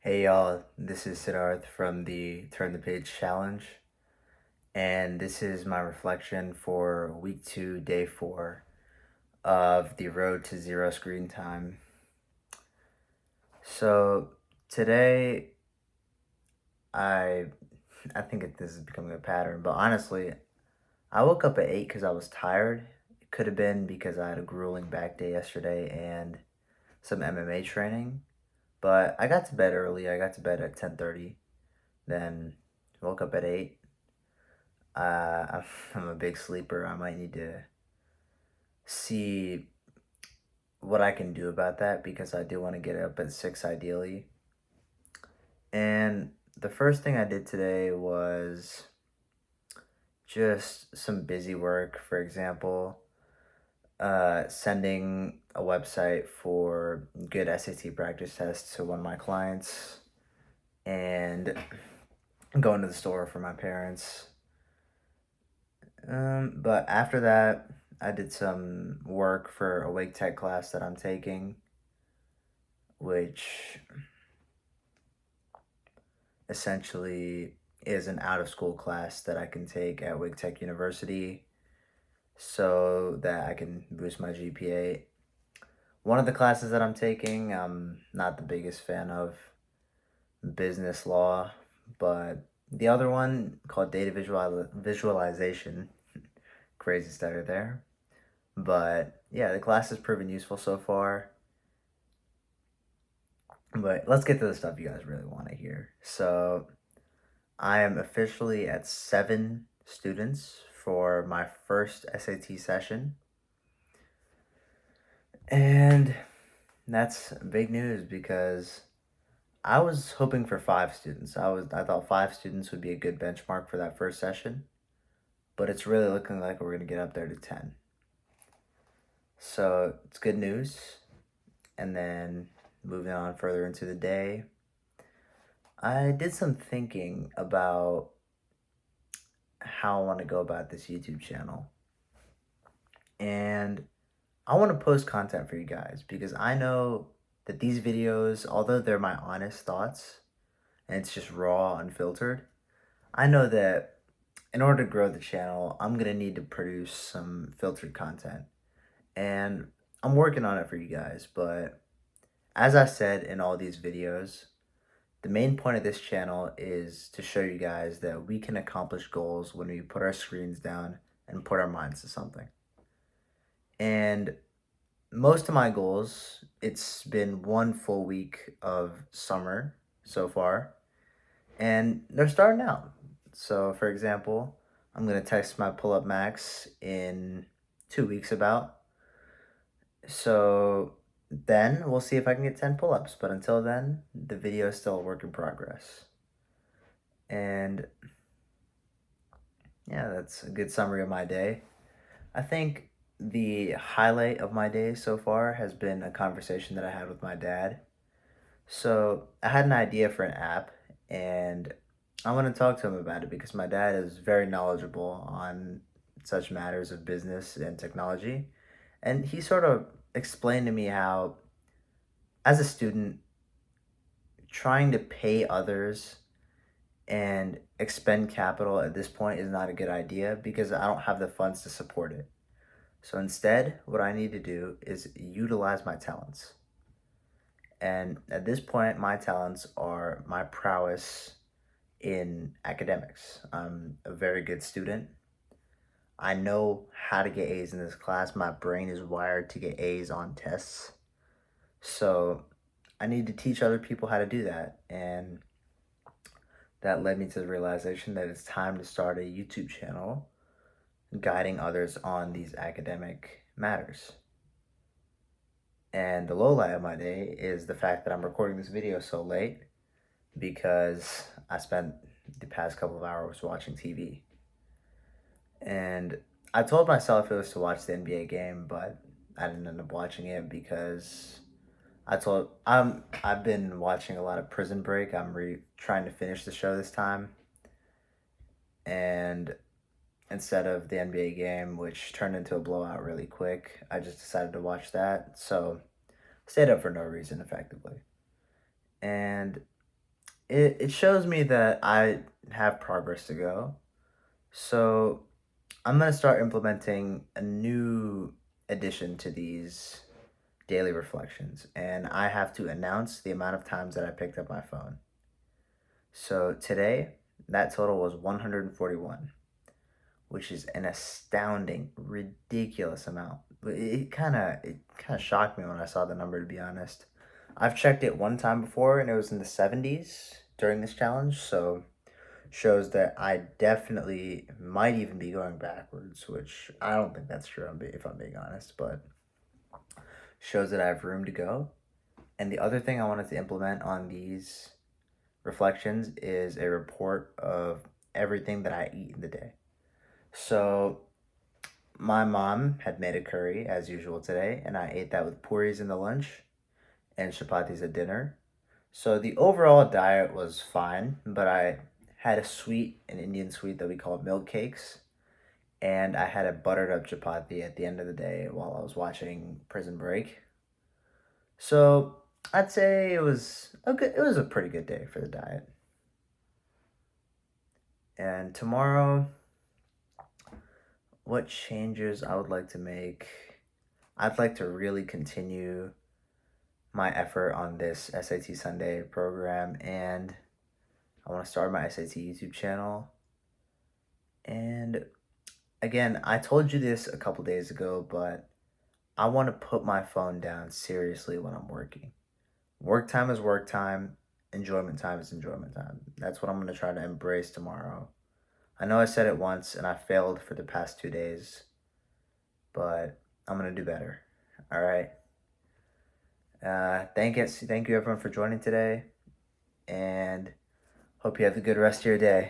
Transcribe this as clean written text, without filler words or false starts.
Hey y'all, this is Siddharth from the Turn the Page Challenge, and this is my reflection for week 2, day 4 of the Road to Zero Screen Time. So today, I I think this is becoming a pattern, but honestly, I woke up at 8 because I was tired. It could have been because I had a grueling back day yesterday and some MMA training, but I got to bed early. I got to bed at 10:30, then woke up at 8. I'm a big sleeper. I might need to see what I can do about that because I do want to get up at 6 ideally. And the first thing I did today was just some busy work. For example, sending a website for good SAT practice tests to one of my clients and going to the store for my parents. But after that, I did some work for a Wake Tech class that I'm taking, which essentially is an out of school class that I can take at Wake Tech University so that I can boost my GPA. One of the classes that I'm taking, I'm not the biggest fan of business law, but the other one called visualization, crazy stutter there. But yeah, the class has proven useful so far. But let's get to the stuff you guys really want to hear. So, I am officially at 7 students for my first SAT session. And that's big news because I was hoping for 5 students. I thought 5 students would be a good benchmark for that first session, but it's really looking like we're going to get up there to 10. So, it's good news. And then moving on further into the day, I did some thinking about how I want to go about this YouTube channel. And I want to post content for you guys because I know that these videos, although they're my honest thoughts and it's just raw, unfiltered, I know that in order to grow the channel, I'm going to need to produce some filtered content. And I'm working on it for you guys, but as I said in all these videos, the main point of this channel is to show you guys that we can accomplish goals when we put our screens down and put our minds to something. And most of my goals, it's been one full week of summer so far, and they're starting out. So, for example, I'm going to test my pull up max in 2 weeks about. So, then we'll see if I can get 10 pull ups. But until then, the video is still a work in progress. And yeah, that's a good summary of my day. I think the highlight of my day so far has been a conversation that I had with my dad. So I had an idea for an app, and I want to talk to him about it because my dad is very knowledgeable on such matters of business and technology. And he sort of explained to me how, as a student, trying to pay others and expend capital at this point is not a good idea because I don't have the funds to support it. So instead, what I need to do is utilize my talents. And at this point, my talents are my prowess in academics. I'm a very good student. I know how to get A's in this class. My brain is wired to get A's on tests. So I need to teach other people how to do that. And that led me to the realization that it's time to start a YouTube channel guiding others on these academic matters. And the low light of my day is the fact that I'm recording this video so late because I spent the past couple of hours watching TV. And I told myself it was to watch the NBA game, but I didn't end up watching it because I've been watching a lot of Prison Break. I'm trying to finish the show this time, and instead of the NBA game, which turned into a blowout really quick, I just decided to watch that. So stayed up for no reason, effectively. And it shows me that I have progress to go. So I'm gonna start implementing a new addition to these daily reflections, and I have to announce the amount of times that I picked up my phone. So today, that total was 141, which is an astounding, ridiculous amount. It kind of shocked me when I saw the number, to be honest. I've checked it one time before and it was in the 70s during this challenge, so shows that I definitely might even be going backwards, which I don't think that's true if I'm being honest, but shows that I have room to go. And the other thing I wanted to implement on these reflections is a report of everything that I eat in the day. So my mom had made a curry as usual today, and I ate that with puris in the lunch and chapatis at dinner. So the overall diet was fine, but I had a sweet, an Indian sweet that we call milk cakes, and I had a buttered up chapati at the end of the day while I was watching Prison Break. So I'd say it was a pretty good day for the diet. And tomorrow, what changes I would like to make? I'd like to really continue my effort on this SAT Sunday program, and I want to start my SAT YouTube channel. And again, I told you this a couple days ago, but I want to put my phone down seriously when I'm working. Work time is work time, enjoyment time is enjoyment time. That's what I'm going to try to embrace tomorrow. I know I said it once and I failed for the past 2 days, but I'm going to do better. All right. Thank you everyone for joining today, and hope you have a good rest of your day.